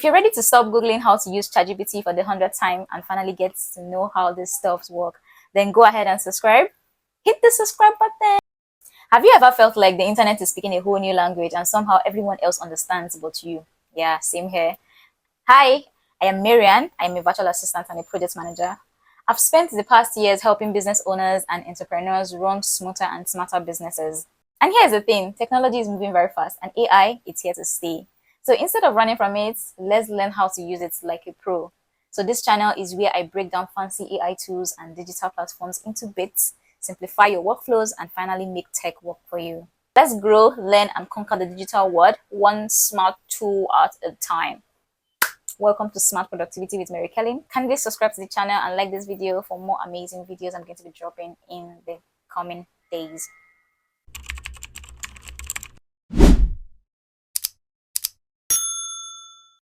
you're ready to stop Googling how to use ChatGPT for the 100th time and finally get to know how these stuffs work, then go ahead and subscribe. Hit the subscribe button. Have you ever felt like the internet is speaking a whole new language and somehow everyone else understands but you? Yeah, same here. Hi, I am Marian. I'm a virtual assistant and a project manager. I've spent the past years helping business owners and entrepreneurs run smoother and smarter businesses. And here's the thing, technology is moving very fast and AI is here to stay. So instead of running from it, let's learn how to use it like a pro. So this channel is where I break down fancy AI tools and digital platforms into bits, simplify your workflows, and finally make tech work for you. Let's grow, learn, and conquer the digital world one smart tool at a time. Welcome to Smart Productivity with Mary Kelly. Kindly subscribe to the channel and like this video for more amazing videos I'm going to be dropping in the coming days.